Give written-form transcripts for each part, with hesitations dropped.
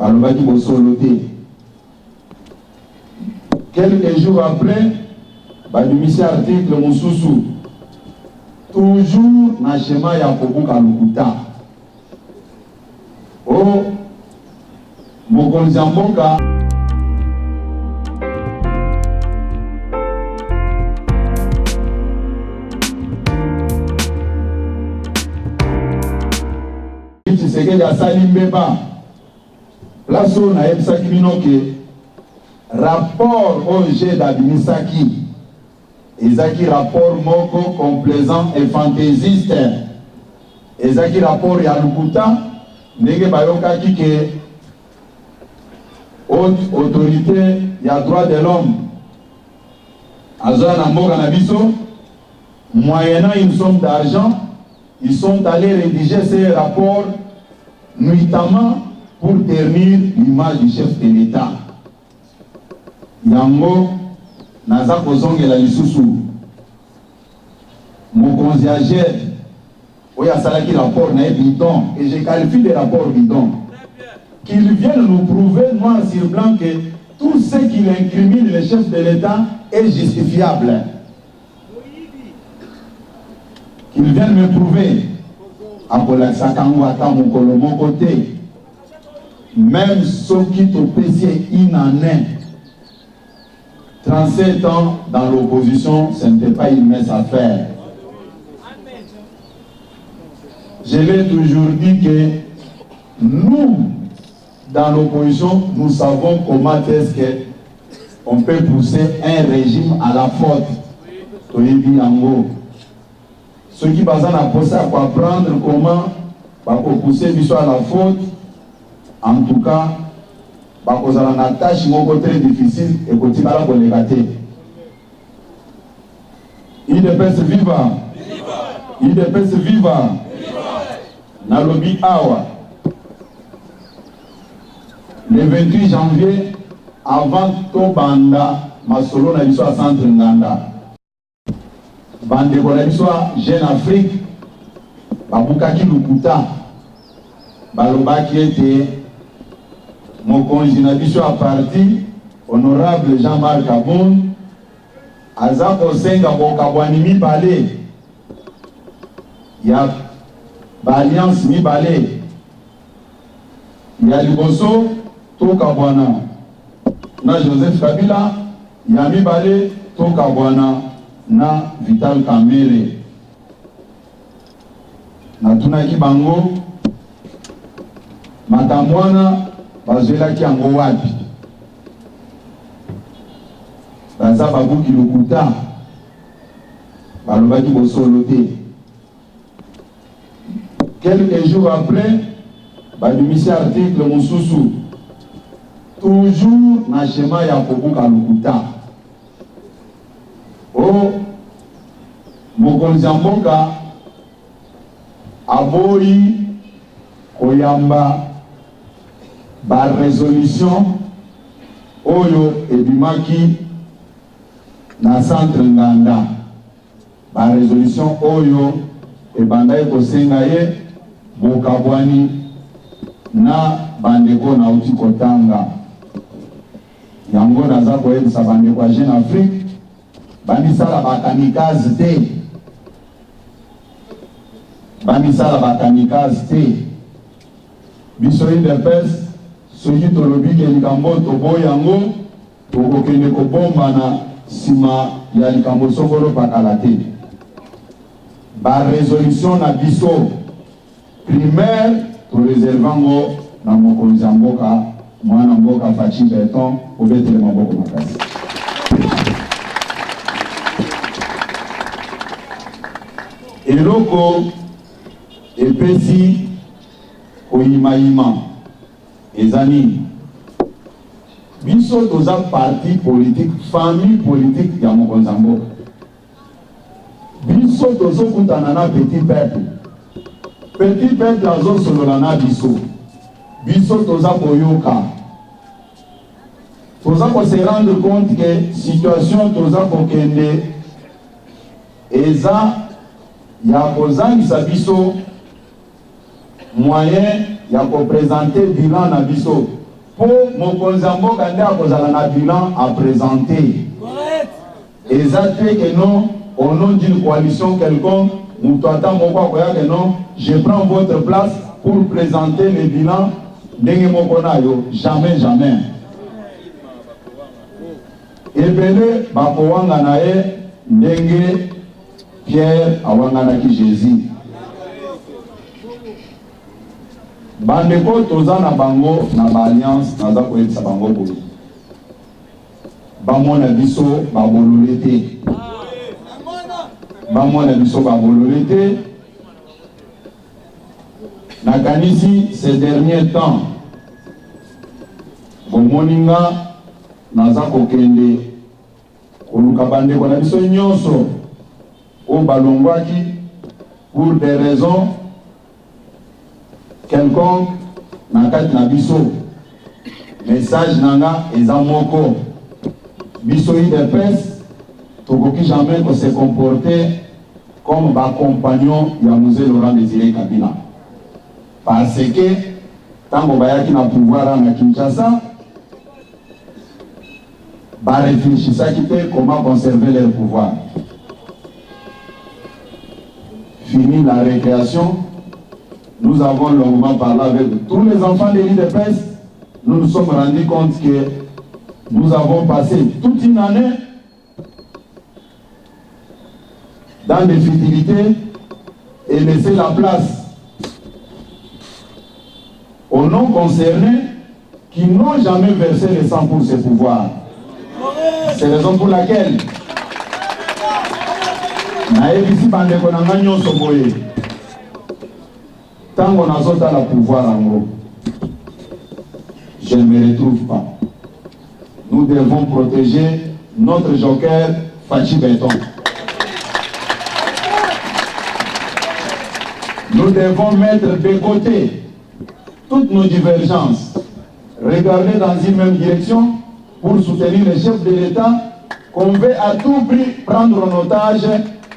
balobaki bosoloté. Quelques jours après, badumisi article Moussousou, toujours na schéma ya kobuka lukuta. Oh, mokonzi ya mboka Tshisekedi asali mbeba place oyo nayebisaki bino ke rapport OG d'abimisaki ezaki rapport moko complaisant et fantaisiste ezaki rapport ya lukuta ndenge bayokaki ke haute autorité ya droit de l'homme azoya na mboka na biso moyennant une somme d'argent ils sont allés rédiger ces rapports nuitamment pour ternir l'image du chef de l'État. Yango naza kozongela lisusu mokonzi agère oya salaki rapport na bidon et je qualifie de rapport bidon qu'ils viennent nous prouver noir sur blanc que tout ce qui incrimine le chef de l'État est justifiable. Qu'ils viennent me prouver Apola Sakango ata mokolo moko te même ceux qui te pèsent inané 37 ans dans l'opposition, ce n'était pas une mince affaire. Je l'ai toujours dit que nous, dans l'opposition, nous savons comment est-ce qu'on peut pousser un régime à la faute. Ceux qui basent à pousser à apprendre comment pousser à la faute, en tout cas, parce qu'on a une tâche très difficile et qu'on va la gâter. IDPS viva! IDPS viva! Nalobi Awa. Le 28 janvier, avant que Banda, Masolo na biso à centre Nganda. Bande na biso Jeune Afrique, Babukaki Lukuta, Balobaki était mokonzi na biso a parti honorable Jean-Marc Aboun aza kosenga bokabwani mibale ya alliance mibale ya liboso tokabwana na Joseph Kabila ya mibale tokabwana na Vital Kamerhe na tunaki bango matamwana bazelaki yango wapi baza babuki lokuta balobaki bosolo te. Quelques jours après badumisi article Moussousou toujours na schéma ya kobuka lokuta. Oh, mokonzi ya mboka aboyi koyamba ba résolution oyo ebimaki na centre Nganda, ba résolution oyo ebandai kosenga ye bokabwani na bandeko na uti kotanga yango naza koyebisa bandeko ya Jeune Afrique bamisala bakamikaze te, bamisala bakamikaze te. Biso IDPS soki tolobi ke likambo toboya yango tokokende kobomba na sima ya likambo sokolo pakala te. Ba résolution na biso primaire to réservango na mokonzi ya mboka mwana mboka Faci Berton obetele maboko makasi. Eloko epesi koyimayima ezani biso toza parti politique, famille politique ya mokonzi ya mboka. Biso tozokutana na petit peuple. Petit peuple azosolola na biso. Biso toza koyoka. Toza ko se rendre compte que situation toza kokende eza ya kozangisa biso moyen ya ko présenter bilan na biso pour Mokonzambo Kanda Kozala na bilan à présenter. Et ça fait que non, au nom d'une coalition quelconque, nous t'attendons que non, je prends votre place pour présenter le bilan d'Enge Mokonayo. Jamais, jamais. Et Bele, Bakowanga Nae, Ndenge, Pierre, Awanganaki Jésus. Bandeko tozana bango na alliance naza koyebisa bango boye bamona biso babolole te bamona biso babolole te nakanisi ces derniers temps bomoninga naza kokende koluka bandeko na biso nyonso oyo balongwaki pour des raisons quelconque na kati na biso message nanga eza moko biso UDPS tokoki jamais ko se comporter comme ba compagnon ya Mzee Laurent Désiré Kabila parce que tango bayaki na pouvoir na Kinshasa ba réfléchissaki te comment conserver leur pouvoir. Fini la récréation. Nous avons longuement parlé avec tous les enfants de l'UDPS. Nous nous sommes rendus compte que nous avons passé toute une année dans des futilités et laissé la place aux non concernés qui n'ont jamais versé le sang pour ce pouvoir. C'est la raison pour laquelle tant qu'on a sauté à la pouvoir en gros, je ne me retrouve pas. Nous devons protéger notre joker Fachi Béton. Nous devons mettre de côté toutes nos divergences, regarder dans une même direction pour soutenir le chef de l'État qu'on veut à tout prix prendre en otage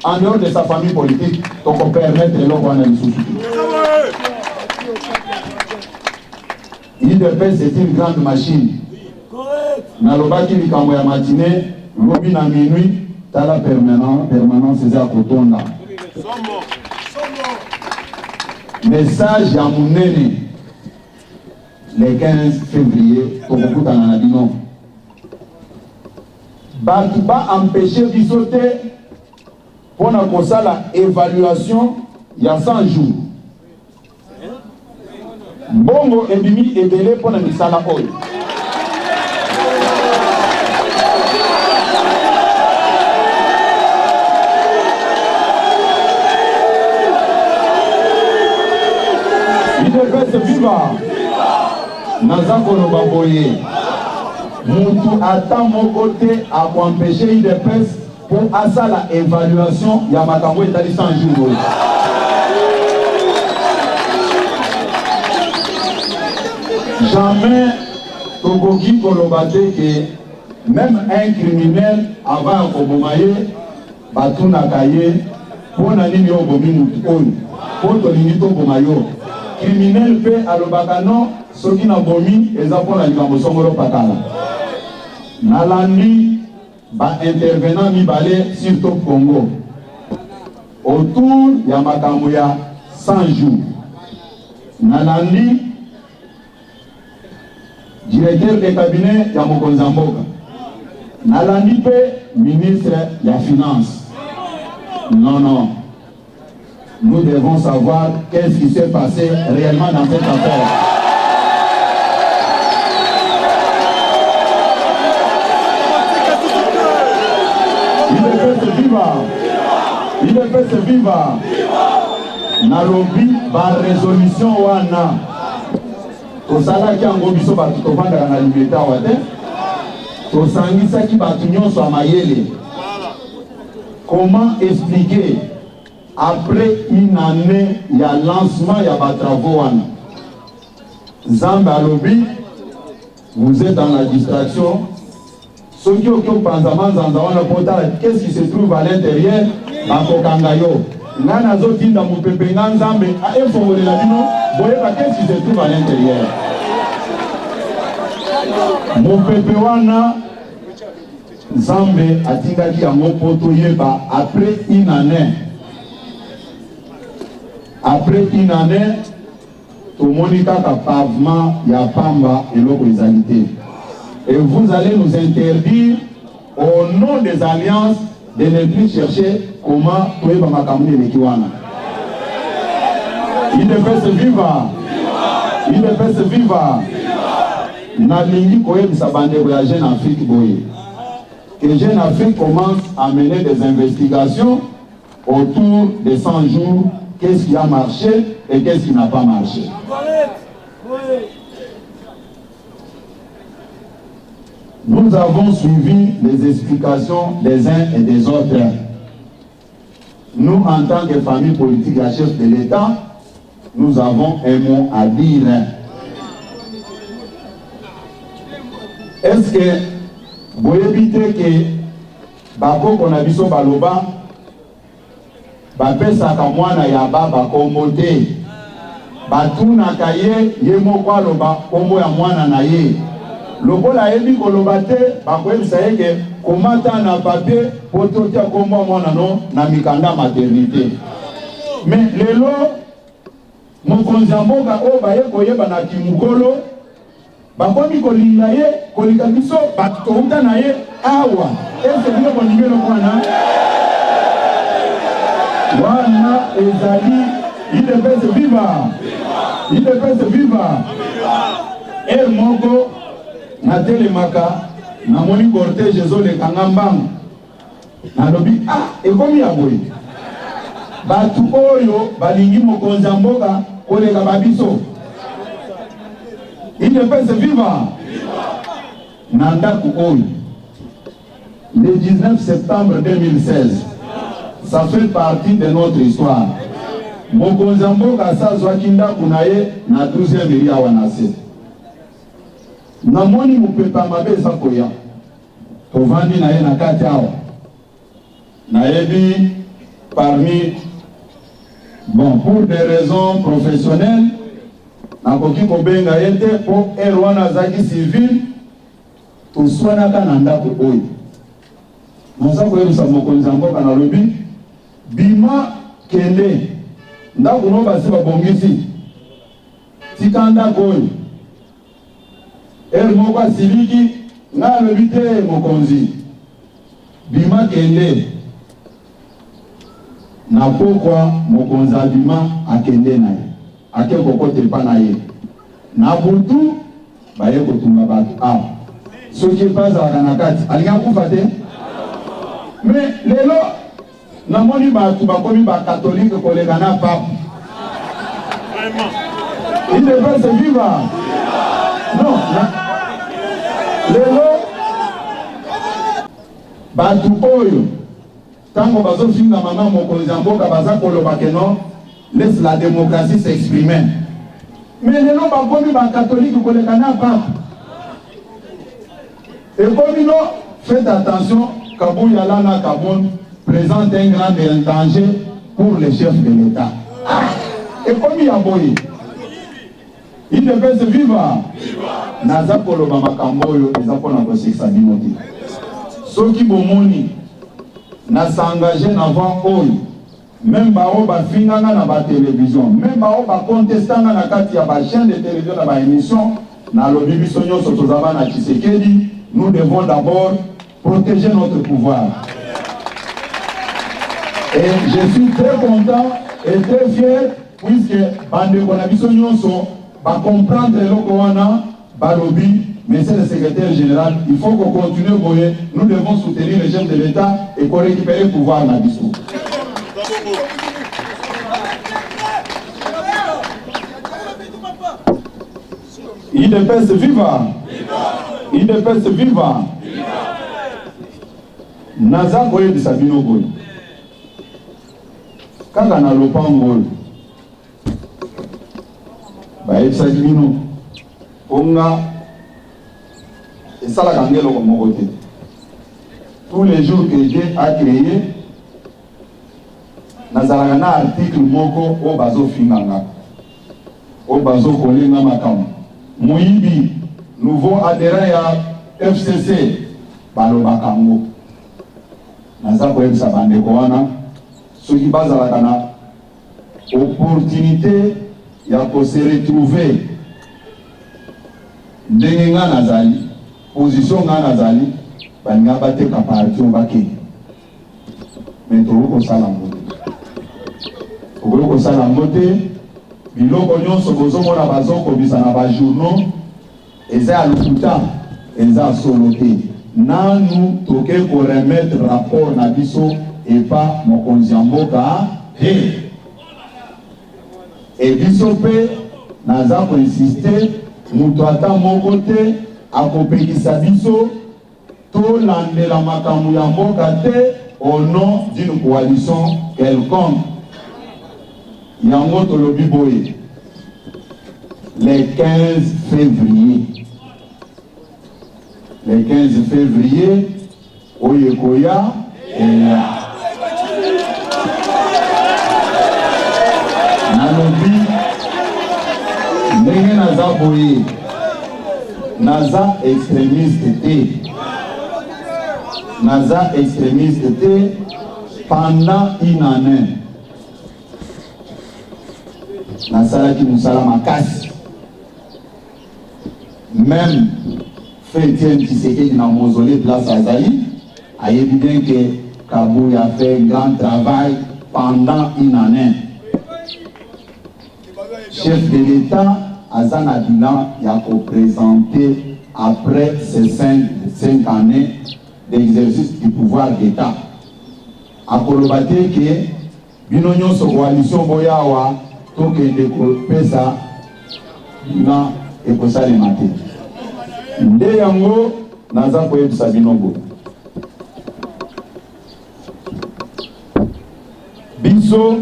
en dehors de sa famille politique pour permettre l'Oguana de soutenir. UDPS c'est une grande machine. Nalobaki likambo ya matinée, lobi na minuit, tala permanence c'est à Kotonda. Message à Mounene le 15 février pour beaucoup d'ananabino. Batuba empêcher bisoter pour la évaluation il y a 100 jours. Bongo ebimi ebele pour la misala oil. UDPS viva. Nazako no baboye. Moutou attend mon côté à empêcher UDPS pour asa la évaluation ya makambo etali 100 jours. Jamais Tokoki kolobate que même un criminel avant Kobomaye Batuna Kaye pour nani yo bomi mutu oyo pour tolingi to bomayo criminel pe alobaka non soki na bomi eza pona likambo songolo patala nalandi ba intervenant mibale sur Top Congo autour ya makambo ya 100 jours nalandi directeur de cabinet ya Mokonzamboka nalandi pe ministre ya finance. Non, nous devons savoir qu'est-ce qui s'est passé réellement dans cette affaire. UDPS viva. Nalobi ba résolution wana. Tosala ki ango biso ba tovanda na liberté wate. Tosangisa ki batu nyonso amayele. Comment expliquer après une année il y a lancement il y a des travaux Zamba Lobi, vous êtes dans la distraction. Ceux qui ont qu'est-ce qui se trouve à l'intérieur? Qu'est-ce qui se trouve à l'intérieur? mopepe wana Nzambe atingaki yango poto yeba après une année tomoni kaka pavement ya pamba eloko ezalité. Et vous allez nous interdire au nom des alliances de ne plus chercher comment toyeba makamuni lekiwana. Il ne peut se vivre. Il ne peut se vivre. Nalingi koyebisa bande ya Jeune Afrique boye. Que Jeune Afrique commence à mener des investigations autour des 100 jours. Qu'est-ce qui a marché et qu'est-ce qui n'a pas marché. Nous avons suivi les explications des uns et des autres. Nous, en tant que famille politique et chef de l'État, nous avons un mot à dire. Est-ce que vous évitez que Bako Konabiso Baloba bapesaka mwana ya baba kombo te batunaka ye ye moko aloba kombo ya mwana na ye lokola yebi koloba te bakoyebisa ye ke komata na papier po totia kombo ya mwana no na mikanda maternité. Mais lelo mokonzi ya mboka oyo baye koyeba na kimukolo bakomi kolinga ye kolika biso batouta na ye awa ese bino bonimelo mwana wana ezali il ne peut se vivre. Il ne peut se vivre. El moko na telemaka na moni cortège ezoleka ngambang na lobi ekomi ya boye batu oyo balingi mokonzi ya mboka koleka babiso. Il ne peut se vivre. Na ndaku oyo le 19 septembre 2016 ça fait partie de notre histoire. Mokonzi mboka sazwaki ndaku na ye na 12e eri awa na se. Namoni mupepa mabe eza koya. Tovandi na ye na kati awa. Nayebi parmi pour des raisons professionnelles nakoki kobenga ye te po erwana zaki civil toswanaka na ndaku oyo. Naza koyebisa mokonzi mboka na lobi bima kende ndaku no basi babongisi tika ndaku oyo moko asiliki nga lobi te mokonzi bima kende na pokwa mokonzi abima akende na ye ake kokote pa na ye na butu baye kotunga batu awa soki epazalaka na kati alinga kufa te. Mais lelo namoni batu bakomi ba catholique koleka na pape. Il ne peut se vivre. Non. Lelo batu oyo tango bazo finga mama mokonzi ya mboka baza koloba ke non laisse la démocratie s'exprimer. Mais lelo bakomi ba catholique koleka na pape. Et comme non, faites attention. Kabouya Lana Kaboun présente un grand danger pour les chefs de l'État. Et comme il y a boy, il ne peut se vivre. Naza Koloba Makamboyo, les Apollo Siksa Binoti. Ceux qui bomoni, n'a s'engagé avant eux, même Bao Bafingana na ba télévision, même Bao ba contestanga na kati ya ba chaîne de télévision na ba émission, na lobi bisonyo sotozaba na Tshisekedi, nous devons d'abord protéger notre pouvoir. Et je suis très content et très fier puisque Bande Konabiso Nyonso va comprendre le Kowana, Balobi, monsieur le secrétaire général, il faut qu'on continue, nous devons soutenir les chefs de l'État et qu'on récupère le pouvoir dans le discours. Il ne peut se vivre. Il ne peut se vivre. Naza koye bisabino boy. Kaka na lopango. Ba ebisabino. Onga esala kangelo ko mokote. Tous les jours que Dieu a créé, nazalaka na article moko o bazo finganga. O bazo kolenga makamu. Moyibi nouveau adhérent ya FCC balobaka ngo naza koyebisa bandeko wana soki bazalaka na opportunité ya kose retrouver ndenge nga nazali position nga nazali balinga bateka parti o bakende mais tokoki kosala ngo te tokoki kosala ngo te biloko nyonso bozomona bazokobisa na bajournaux eza ya lokuta eza ya solo te nanu toke koremettre rapport na biso epa mokonzi ya mboka te e biso mpe naza koinsiste moto ata moko te akopekisa biso tolandela makambo ya mboka te au nom d'une coalition quelconque. Yango tolobi boye le 15 février. Le 15 février, Oyekoya est là. Nalobi, ndenge naza boye, naza extrémiste te. Naza extrémiste te pendant une année. Nasalaki musala makasi. Même Fétien Tshisekedi dans mausolée place Azali a dit bien que Kabou a fait un grand travail pendant une année. Chef de l'État, Azan Abina a présenté après ces 5 années d'exercice du pouvoir d'État. A kolobate que binonyo so coalition boyawa toke de pesa na ekosale mate. Nde yango naza koyebisa bino boye. Biso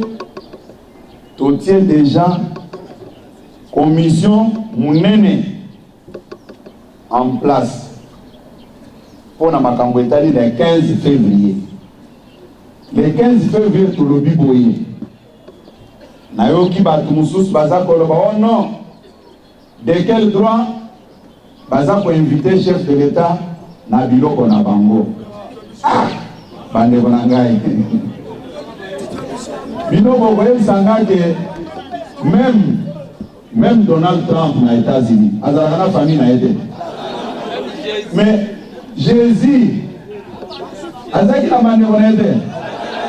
totie déjà commission munene en place pour na makambo etali le 15 février. Le 15 février tolobi boye. Nayoki batu mususu baza koloba oh non. De quel droit baza ko inviter chef de l'État na biloko na bango. Ah, bande bonangai. Biloko koyebisanga ke même Donald Trump na États-Unis, azala na famille na ete. Mais Jésus azaki na bande bonete.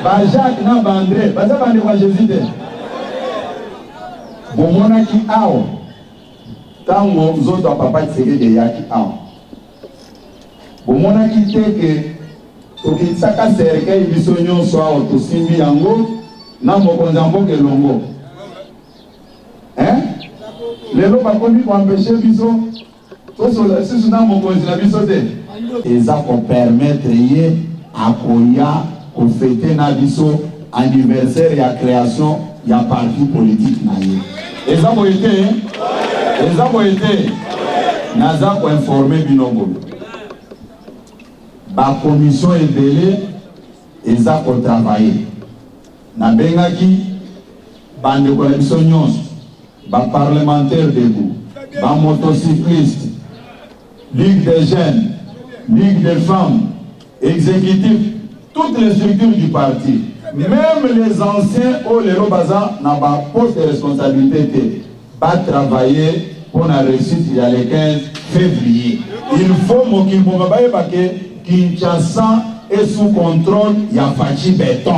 Ba Jacques na André, baza bande kwa Jésus te. Bomonaki awo. Tango nzoto a papa Tshisekedi yaki awo. Bomonaki te ke tokitsaka serikali biso nyonso awo tosimbi yango na mokonzi ya mboka elongo. Lelo bakomi koempêcher biso tosola sisu na mokonzi na biso te. Eza ko permettre ye akoya ko fêter na biso anniversaire ya création ya parti politique na ye. Eza boyete eza boyete naza ko informer binobo. Ba commission ebele eza ko travailler. Na bengaki bande ko biso nyonso ba parlementaire debout, ba motocycliste, ligue des jeunes, ligue des femmes, exécutif, toutes les structures du parti, même les anciens ou les Robaza n'ont pas poste de responsabilité, va travailler pour la réussite il y a le 15 février. Il faut que Kinshasa est sous contrôle, il y a Fachi Béton.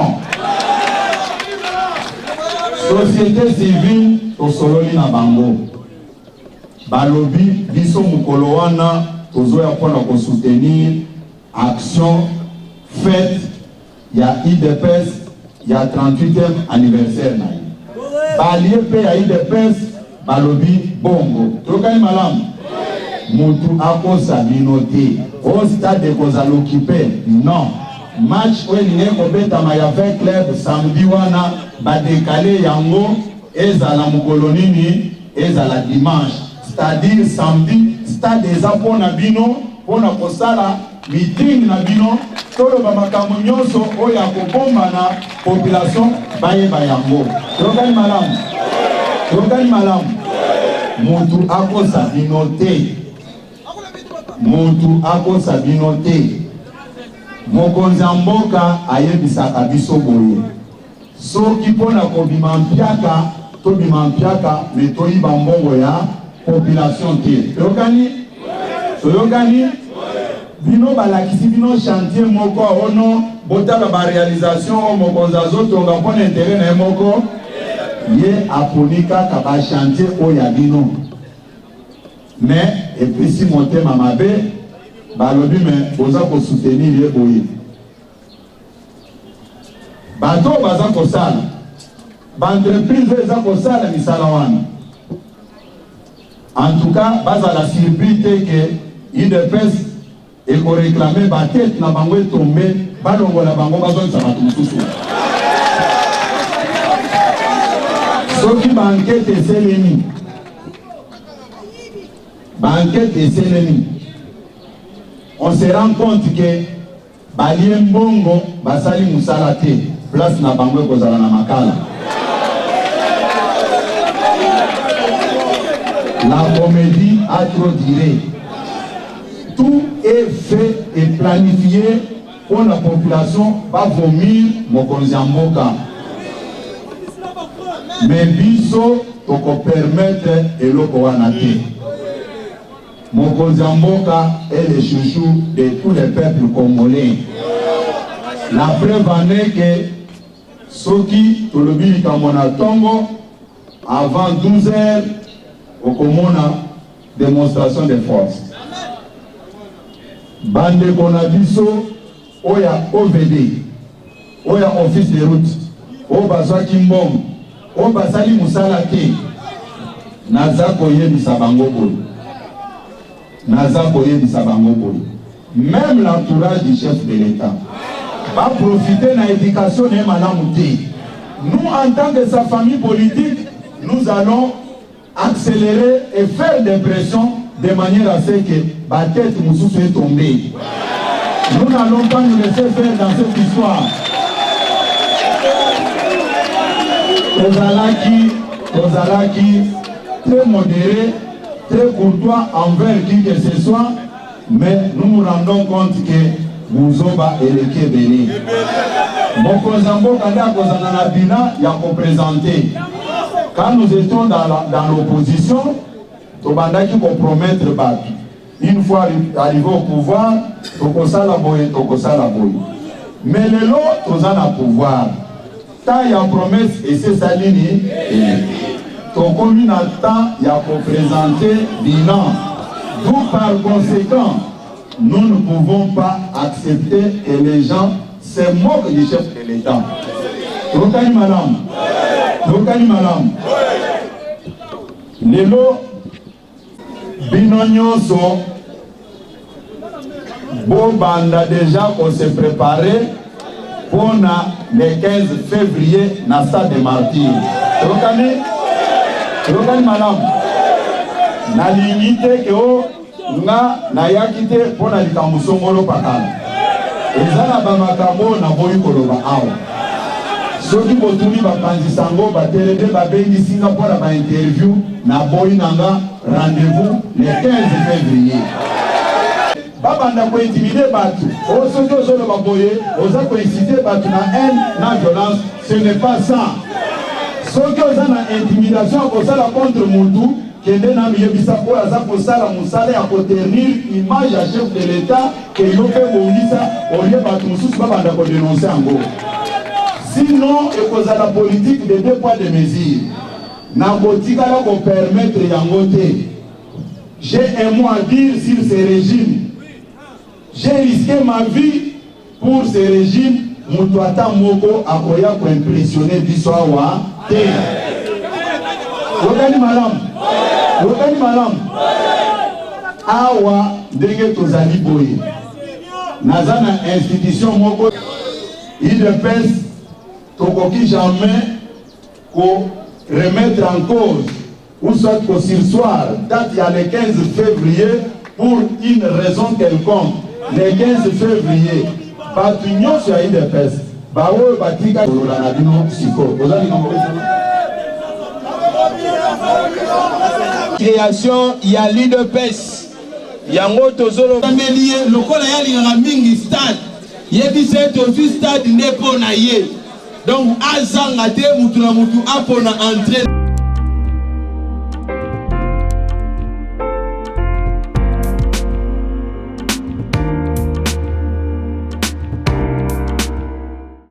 Société civile, au Sololi na Bango. Balobi, biso mukolo wana, tozoya pour soutenir action faite, il y a IDPS, il y a 38e anniversaire. Balié pe à IDPS, balobi bongo. Trokani malam. Moutou ako sabinote. Au stade de Kozal occupé. Non. Match où il y a un avec club samedi wana, ba décalé yango, ezala mukolonini, ezala dimanche. C'est-à-dire samedi, stade des apôtres nabino, pour na kosala meeting nabino, tolo ba makambo nyonso oya kobomba na population baye bayango. Trokani malam. Trokani malam. Mutu ako sabinote. mutu ako sabino te. Mokonzi mboka ayebisaka biso boye. Soki pona kobima mpiaka, tobima mpiaka, me toyiba mbongo ya population te. Toyokani? Bino balakisi bino chantier moko ono, botala ba réalisation o mokonzi azotonga pona intérêt na moko, ye aponika ka ba chantier oya bino. Mais epesi motema mabe, balobi me boza ko soutenir ye boye. Bato baza ko sala. Ba entreprise eza ko sala misala wana. En tout cas, baza la surprise que IDPS et qu'on réclamait ba tête na bango tomber, balongo la bango bazon sa batu mususu. Soki ba enquête eselemi. Ba enquête eselemi. On se rend compte que balie mbongo basali musala te, place na bango kozala na makala. La comédie a trop duré. Tout est fait et planifié pour la population va vomir mokonzi mboka. Mais biso toko permettre eloko wana te. Mokonzi mboka est le chouchou de tous les peuples congolais. La preuve en est que soki tolobi kamona tongo avant 12 heures au Komona démonstration de force. Bande konabiso oya OVD, oya office de route, o bazwa kimbom, o basali musala te, naza koyebisa bango boye. Naza koyebisa bango boye. Même l'entourage du chef de l'État va profiter de l'éducation de Madame T. Nous, en tant que sa famille politique, nous allons accélérer et faire des pressions de manière à ce que la tête nous soit tombée. Nous n'allons pas nous laisser faire dans cette histoire. Ozalaki, très modéré, très courtois envers qui que ce soit, mais nous nous rendons compte que Bouzoba est le Kébélé. Mokozambo Kanda Kozanana Bina y a représenté. Quand nous étions dans l'opposition, Tobandaki compromettre Baki. Une fois arrivé au pouvoir, Tokosala Boye. Mais les lots, Tozana pouvoir. Tant il y a promesse et c'est sa ligne. Ton commune a temps, il y a représenté bilan. Donc par conséquent, nous ne pouvons pas accepter que les gens se moquent du chef de l'État. Rokani madame. Lelo binonyoso bobanda déjà qu'on s'est préparé pour le 15 février na stade de Martyrs. Rokani madame. Na limite que nga na yakite pour na likambo songolo pakala. Ezana ba makambo na boyi koloba awa. Soki botuni bapanzi sango batelede babengi Singapour na ba interview na boyi nanga rendez-vous le 15 février. Babanda ko intimider batu. O soki ozolo baboye, oza ko inciter batu na haine, na violence, ce n'est pas ça. Soki ozana intimidation ko sala contre mutu, kende na miyebisa ko aza ko sala musala ya ko ternir image ya chef de l'État que yope bongisa olie batu mususu babanda ko dénoncer ango. Sinon, et la politique de 2 poids de mesures. Nabotikala ko permettre yangote. J'ai un mot à dire sur ces régimes. J'ai risqué ma vie pour ces régimes. Moutouata moko akoya ko impressionner biswawa te. Wokani malam. Awa ndenge tozali boye. Nazana institution moko IDPS tokoki jamais ko remettre en cause ou soit ko sursoir date il y a le 15 février pour une raison quelconque. Le 15 février batu nyonso ya IDPS baoyo batika kolola na bino siko ozali na création il y a l'IDPS yango tozolo melie lokola ya lingaka mingi stade yebise tozwi stade nde mpo na ye donc azanga te mutu na mutu apona entraîne